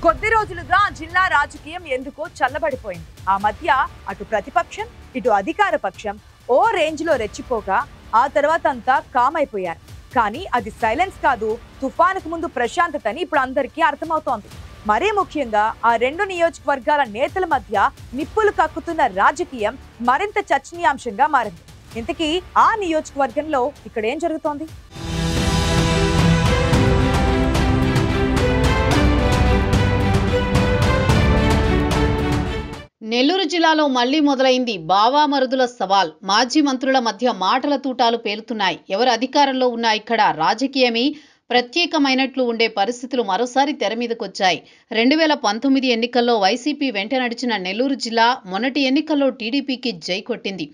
కొద్ది రోజులుగా జిల్లా రాజకీయం ఎందుకో చల్లబడిపోయింది. ఆ మధ్య అటు ప్రతిపక్షం ఇటు అధికార పక్షం ఓ రేంజ్ లో రెచ్చిపోగా ఆ తర్వాత అంతా కామ్ అయిపోయారు. కానీ అది సైలెన్స్ కాదు, తుఫానుకు ముందు ప్రశాంతత అని ఇప్పుడు అందరికీ అర్థమవుతోంది. మరీ ముఖ్యంగా ఆ రెండు నియోజకవర్గాల నేతల మధ్య నిప్పులు కక్కుతున్న రాజకీయం మరింత చర్చనీయాంశంగా మారింది. ఇంతకీ ఆ నియోజకవర్గంలో ఇక్కడ ఏం జరుగుతోంది? నెల్లూరు జిల్లాలో మళ్లీ మొదలైంది బావామరుదుల సవాల్. మాజీ మంత్రుల మధ్య మాటల తూటాలు పేలుతున్నాయి. ఎవరు అధికారంలో ఉన్నా ఇక్కడ రాజకీయమే ప్రత్యేకమైనట్లు ఉండే పరిస్థితులు మరోసారి తెర మీదకొచ్చాయి. 2019 ఎన్నికల్లో వైసీపీ వెంట నడిచిన నెల్లూరు జిల్లా మొన్నటి ఎన్నికల్లో టీడీపీకి జై కొట్టింది.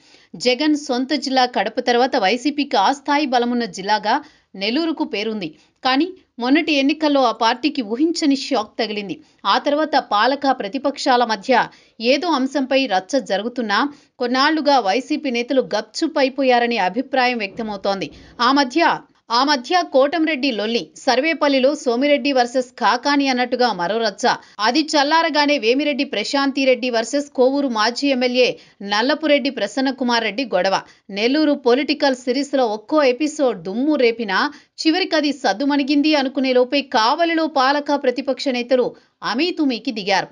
జగన్ సొంత జిల్లా కడప తర్వాత వైసీపీకి ఆ స్థాయి బలమున్న జిల్లాగా నెల్లూరుకు పేరుంది. కానీ మొన్నటి ఎన్నికల్లో ఆ పార్టీకి ఊహించని షాక్ తగిలింది. ఆ తర్వాత పాలక ప్రతిపక్షాల మధ్య ఏదో అంశంపై రచ్చ జరుగుతున్నా కొన్నాళ్లుగా వైసీపీ నేతలు గప్చుప్ అయిపోయారనే అభిప్రాయం వ్యక్తమవుతోంది. ఆ మధ్య కోటంరెడ్డి లొల్లి, సర్వేపల్లిలో సోమిరెడ్డి వర్సెస్ కాకాని అన్నట్టుగా మరో రచ్చ. అది చల్లారగానే వేమిరెడ్డి ప్రశాంతిరెడ్డి వర్సెస్ కోవూరు మాజీ ఎమ్మెల్యే నల్లపురెడ్డి ప్రసన్నకుమార్ రెడ్డి గొడవ. నెల్లూరు పొలిటికల్ సిరీస్ లో ఒక్కో ఎపిసోడ్ దుమ్ము రేపినా చివరికది సద్దుమణిగింది అనుకునే లోపే కావలిలో పాలక ప్రతిపక్ష నేతలు అమీతుమీకి దిగారు.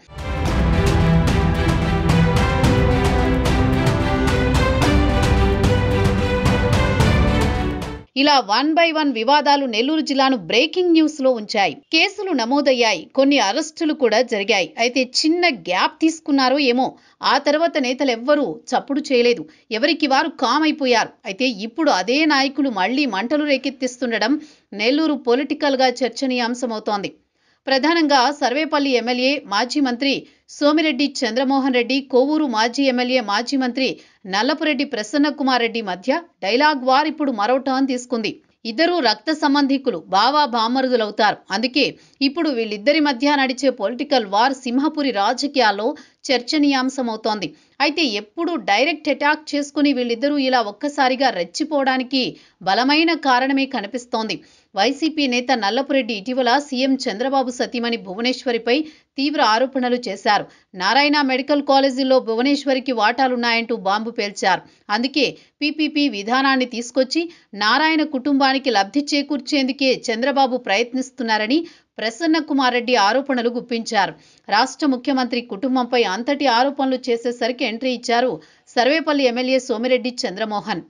ఇలా 1 by 1 వివాదాలు నెల్లూరు జిల్లాను బ్రేకింగ్ న్యూస్ లో ఉంచాయి. కేసులు నమోదయ్యాయి, కొన్ని అరెస్టులు కూడా జరిగాయి. అయితే చిన్న గ్యాప్ తీసుకున్నారో ఏమో, ఆ తర్వాత నేతలెవ్వరూ చప్పుడు చేయలేదు. ఎవరికి వారు కామ్ అయిపోయారు. అయితే ఇప్పుడు అదే నాయకులు మళ్లీ మంటలు రేకెత్తిస్తుండడం నెల్లూరు పొలిటికల్ గా చర్చనీయాంశమవుతోంది. ప్రధానంగా సర్వేపల్లి ఎమ్మెల్యే మాజీ మంత్రి సోమిరెడ్డి చంద్రమోహన్ రెడ్డి, కోవూరు మాజీ ఎమ్మెల్యే మాజీ మంత్రి నల్లపురెడ్డి ప్రసన్నకుమార్ రెడ్డి మధ్య డైలాగ్ వార్ ఇప్పుడు మరో టర్న్ తీసుకుంది. ఇద్దరూ రక్త సంబంధికులు, బావా బామరుదులవుతారు. అందుకే ఇప్పుడు వీళ్ళిద్దరి మధ్య నడిచే పొలిటికల్ వార్ సింహపురి రాజకీయాల్లో చర్చనీయాంశమవుతోంది. అయితే ఎప్పుడు డైరెక్ట్ అటాక్ చేసుకుని వీళ్ళిద్దరూ ఇలా ఒక్కసారిగా రెచ్చిపోవడానికి బలమైన కారణమే కనిపిస్తోంది. వైసీపీ నేత నల్లపురెడ్డి ఇటీవల సీఎం చంద్రబాబు సతీమణి భువనేశ్వరిపై తీవ్ర ఆరోపణలు చేశారు. నారాయణ మెడికల్ కాలేజీల్లో భువనేశ్వరికి వాటాలున్నాయంటూ బాంబు పేల్చారు. అందుకే పీపీపీ విధానాన్ని తీసుకొచ్చి నారాయణ కుటుంబానికి లబ్ధి చేకూర్చేందుకే చంద్రబాబు ప్రయత్నిస్తున్నారని ప్రసన్నకుమార్ రెడ్డి ఆరోపణలు గుప్పించారు. రాష్ట్ర ముఖ్యమంత్రి కుటుంబంపై అంతటి ఆరోపణలు చేసేసరికి ఎంట్రీ ఇచ్చారు సర్వేపల్లి ఎమ్మెల్యే సోమిరెడ్డి చంద్రమోహన్.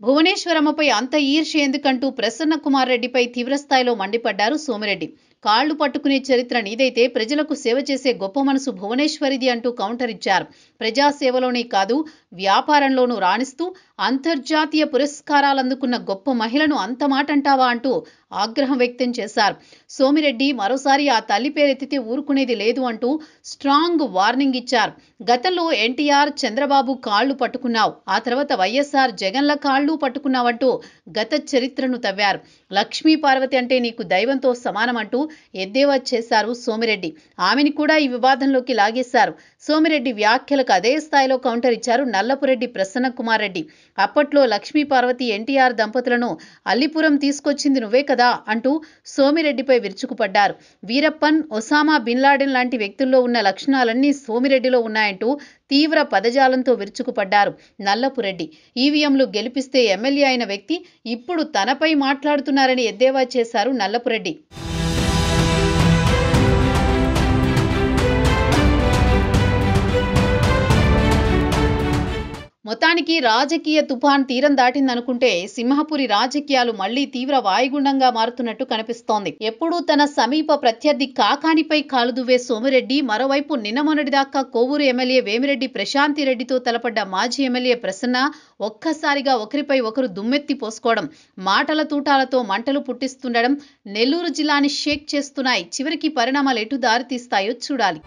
భువనేశ్వరమ్మపై అంత ఈర్ష్య ఎందుకంటూ ప్రసన్నకుమార్ రెడ్డిపై తీవ్రస్థాయిలో మండిపడ్డారు సోమిరెడ్డి. కాళ్లు పట్టుకునే చరిత్ర నీదైతే ప్రజలకు సేవ చేసే గొప్ప మనసు భువనేశ్వరిది అంటూ కౌంటర్ ఇచ్చారు. ప్రజాసేవలోనే కాదు వ్యాపారంలోనూ రాణిస్తూ అంతర్జాతీయ పురస్కారాలందుకున్న గొప్ప మహిళను అంత మాటంటావా అంటూ ఆగ్రహం వ్యక్తం చేశారు. సోమిరెడ్డి మరోసారి ఆ తల్లి పేరెత్తితే ఊరుకునేది లేదు అంటూ స్ట్రాంగ్ వార్నింగ్ ఇచ్చారు. గతంలో ఎన్టీఆర్, చంద్రబాబు కాళ్లు పట్టుకున్నావు, ఆ తర్వాత వైఎస్ఆర్, జగన్ల కాళ్లు పట్టుకున్నావంటూ గత చరిత్రను తవ్వారు. లక్ష్మీ పార్వతి అంటే నీకు దైవంతో సమానమంటూ ఎద్దేవా చేశారు సోమిరెడ్డి. ఆమెని కూడా ఈ వివాదంలోకి లాగేశారు. సోమిరెడ్డి వ్యాఖ్యలకు అదే స్థాయిలో కౌంటర్ ఇచ్చారు నల్లపురెడ్డి ప్రసన్నకుమార్ రెడ్డి. అప్పట్లో లక్ష్మీ పార్వతి, ఎన్టీఆర్ దంపతులను అల్లిపురం తీసుకొచ్చింది నువ్వే కదా అంటూ సోమిరెడ్డిపై విరుచుకుపడ్డారు. వీరప్పన్, ఒసామా బిన్ లాడెన్ లాంటి వ్యక్తుల్లో ఉన్న లక్షణాలన్నీ సోమిరెడ్డిలో ఉన్నాయంటూ తీవ్ర పదజాలంతో విరుచుకుపడ్డారు నల్లపురెడ్డి. ఈవీఎంలు గెలిపిస్తే ఎమ్మెల్యే అయిన వ్యక్తి ఇప్పుడు తనపై మాట్లాడుతున్నారని ఎద్దేవా చేశారు నల్లపురెడ్డి. మొత్తానికి రాజకీయ తుఫాన్ తీరం దాటిందనుకుంటే సింహపురి రాజకీయాలు మళ్లీ తీవ్ర వాయుగుండంగా మారుతున్నట్టు కనిపిస్తోంది. ఎప్పుడూ తన సమీప ప్రత్యర్థి కాకానిపై కాలుదువ్వే సోమిరెడ్డి మరోవైపు నిన్న మొన్నటిదాకా కోవూరు ఎమ్మెల్యే వేమిరెడ్డి ప్రశాంతిరెడ్డితో తలపడ్డ మాజీ ఎమ్మెల్యే ప్రసన్న ఒక్కసారిగా ఒకరిపై ఒకరు దుమ్మెత్తి పోసుకోవడం, మాటల తూటాలతో మంటలు పుట్టిస్తుండడం నెల్లూరు జిల్లాని షేక్ చేస్తున్నాయి. చివరికి పరిణామాలు ఎటు దారితీస్తాయో చూడాలి.